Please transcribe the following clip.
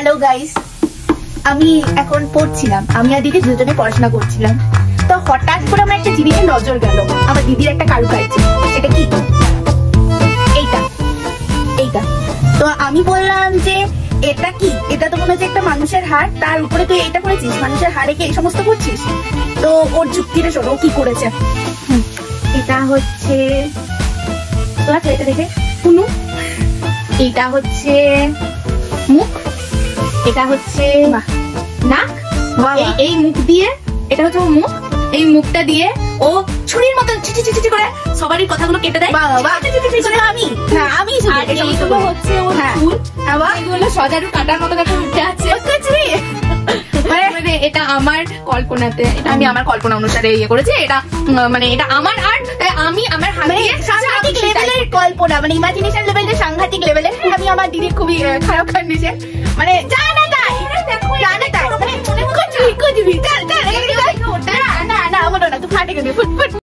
Hello guys, আমি এখন পড়ছিলাম, আমি আর দিদি দুজনে পড়াশোনা করছিলাম। তো হঠাৎ করে আমার একটা জিনিসে নজর গেল, আমার দিদির একটা কারুকার্য। সেটা কি? এইটা এইটা। তো আমি বললাম যে এটা কি? এটা তো মনে হচ্ছে একটা মানুষের হাড়, তার উপরে তুই এইটা করেছিস, মানুষের হাড়ে কি এই সমস্ত করছিস? তো ওর যুক্তিটা শোনো, কি করেছে। এটা হচ্ছে এটা দেখে শুনু, এটা হচ্ছে মুখ, এটা হচ্ছে নাক, এই মুখ দিয়ে, এটা হচ্ছে মুখ, এই মুখটা দিয়ে ও ছুরির মতন চিচি চিচি করে সবারই কথাগুলো কেটে দেয়। আমি হচ্ছে ওর চুল, এগুলো সজারু কাটার মতো একটা উঠে আছে। মানে এটা আমার কল্পনাতে, এটা আমি আমার কল্পনা অনুসারে ইয়ে করেছি। এটা মানে এটা আমার আর্ট, আমি আমার হাতে সাংঘাতিক লেভেলের কল্পনা, মানে ইমাজিনেশন লেভেলের সাংঘাতিক লেভেলের। আমি আমার দিদির খুবই খারাপ কন্ডিশন, মানে জানা তাই মানে কুচবি না, না, বলো না, তুই ফাটে গেবি ফুটফুট।